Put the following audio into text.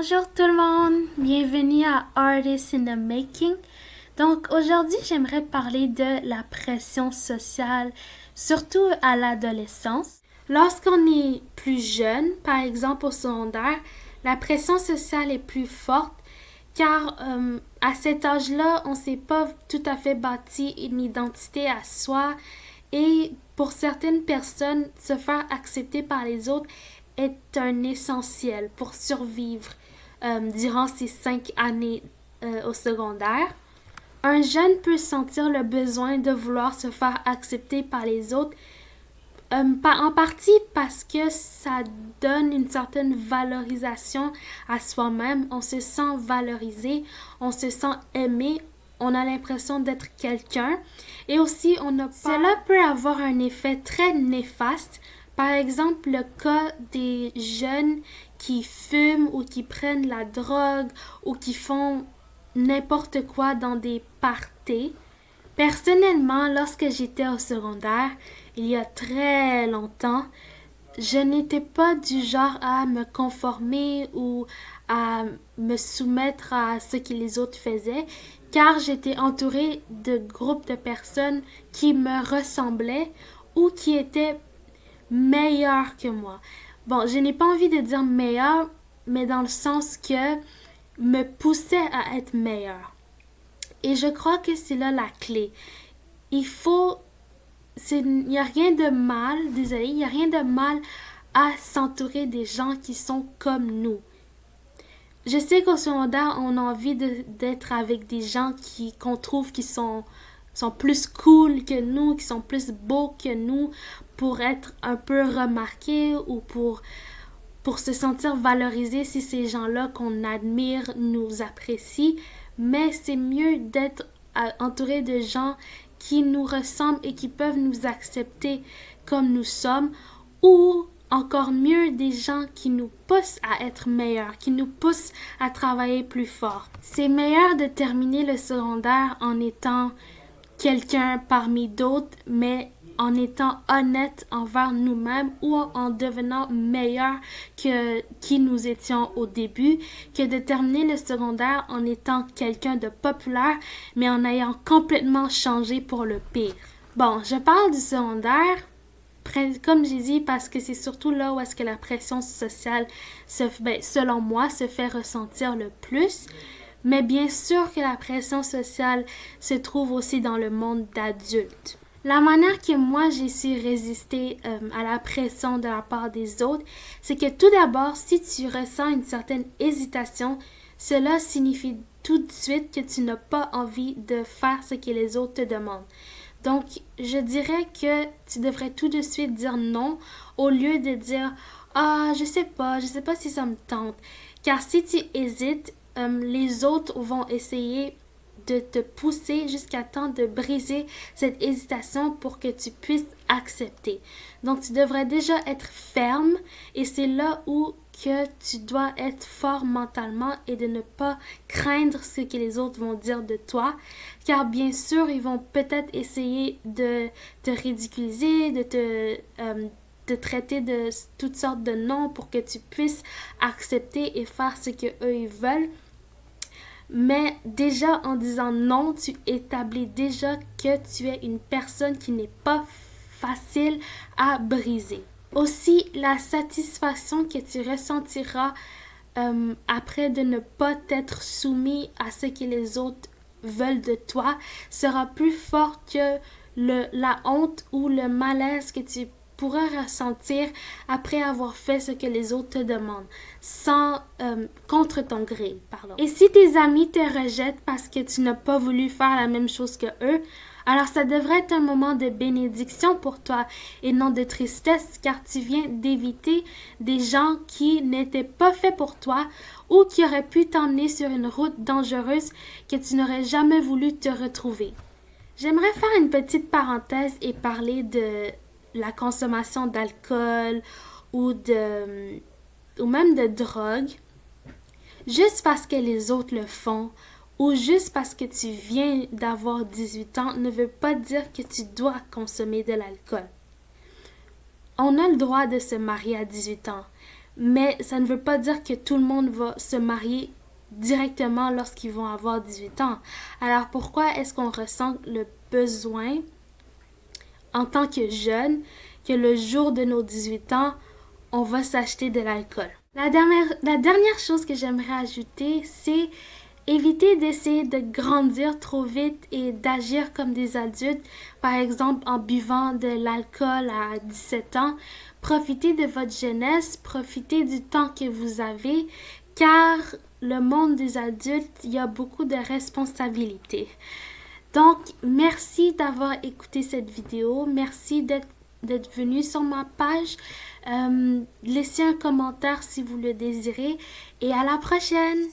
Bonjour tout le monde, bienvenue à Artists in the Making. Donc aujourd'hui, j'aimerais parler de la pression sociale, surtout à l'adolescence. Lorsqu'on est plus jeune, par exemple au secondaire, la pression sociale est plus forte car à cet âge-là, on ne s'est pas tout à fait bâti une identité à soi et pour certaines personnes, se faire accepter par les autres est un essentiel pour survivre durant ces 5 années au secondaire. Un jeune peut sentir le besoin de vouloir se faire accepter par les autres, en partie parce que ça donne une certaine valorisation à soi-même. On se sent valorisé, on se sent aimé, on a l'impression d'être quelqu'un. Et aussi, cela peut avoir un effet très néfaste. Par exemple, le cas des jeunes qui fument ou qui prennent la drogue ou qui font n'importe quoi dans des parties. Personnellement, lorsque j'étais au secondaire, il y a très longtemps, je n'étais pas du genre à me conformer ou à me soumettre à ce que les autres faisaient, car j'étais entourée de groupes de personnes qui me ressemblaient ou qui étaient meilleures que moi. Bon, je n'ai pas envie de dire meilleure, mais dans le sens que me poussait à être meilleure. Et je crois que c'est là la clé. Il n'y a rien de mal, désolé, il n'y a rien de mal à s'entourer des gens qui sont comme nous. Je sais qu'au secondaire, on a envie d'être avec des gens qu'on trouve qui sont plus cool que nous, qui sont plus beaux que nous, pour être un peu remarqués ou pour se sentir valorisé si ces gens-là qu'on admire nous apprécient. Mais c'est mieux d'être entouré de gens qui nous ressemblent et qui peuvent nous accepter comme nous sommes, ou encore mieux des gens qui nous poussent à être meilleurs, qui nous poussent à travailler plus fort. C'est meilleur de terminer le secondaire en étant quelqu'un parmi d'autres, mais en étant honnête envers nous-mêmes ou en devenant meilleur que qui nous étions au début, que de terminer le secondaire en étant quelqu'un de populaire, mais en ayant complètement changé pour le pire. Bon, je parle du secondaire, comme j'ai dit, parce que c'est surtout là où est-ce que la pression sociale, selon moi, se fait ressentir le plus. Mais bien sûr que la pression sociale se trouve aussi dans le monde d'adultes. La manière que moi j'ai su résister à la pression de la part des autres, c'est que tout d'abord, si tu ressens une certaine hésitation, cela signifie tout de suite que tu n'as pas envie de faire ce que les autres te demandent. Donc, je dirais que tu devrais tout de suite dire non au lieu de dire « Ah, je sais pas si ça me tente. » Car si tu hésites, les autres vont essayer de te pousser jusqu'à temps de briser cette hésitation pour que tu puisses accepter. Donc, tu devrais déjà être ferme et c'est là où que tu dois être fort mentalement et de ne pas craindre ce que les autres vont dire de toi, car bien sûr, ils vont peut-être essayer de te ridiculiser, de te traiter de toutes sortes de noms pour que tu puisses accepter et faire ce que eux ils veulent. Mais déjà en disant non, tu établis déjà que tu es une personne qui n'est pas facile à briser. Aussi, la satisfaction que tu ressentiras après de ne pas t'être soumis à ce que les autres veulent de toi sera plus fort que la honte ou le malaise que tu pourras ressentir après avoir fait ce que les autres te demandent, contre ton gré, pardon. Et si tes amis te rejettent parce que tu n'as pas voulu faire la même chose que eux, alors ça devrait être un moment de bénédiction pour toi et non de tristesse, car tu viens d'éviter des gens qui n'étaient pas faits pour toi ou qui auraient pu t'emmener sur une route dangereuse que tu n'aurais jamais voulu te retrouver. J'aimerais faire une petite parenthèse et parler de la consommation d'alcool ou même de drogue, juste parce que les autres le font ou juste parce que tu viens d'avoir 18 ans ne veut pas dire que tu dois consommer de l'alcool. On a le droit de se marier à 18 ans, mais ça ne veut pas dire que tout le monde va se marier directement lorsqu'ils vont avoir 18 ans. Alors pourquoi est-ce qu'on ressent le besoin en tant que jeune que le jour de nos 18 ans, on va s'acheter de l'alcool? La dernière chose que j'aimerais ajouter, c'est éviter d'essayer de grandir trop vite et d'agir comme des adultes, par exemple en buvant de l'alcool à 17 ans. Profitez de votre jeunesse, profitez du temps que vous avez, car le monde des adultes, il y a beaucoup de responsabilités. Donc, merci d'avoir écouté cette vidéo. Merci d'être venu sur ma page. Laissez un commentaire si vous le désirez. Et à la prochaine!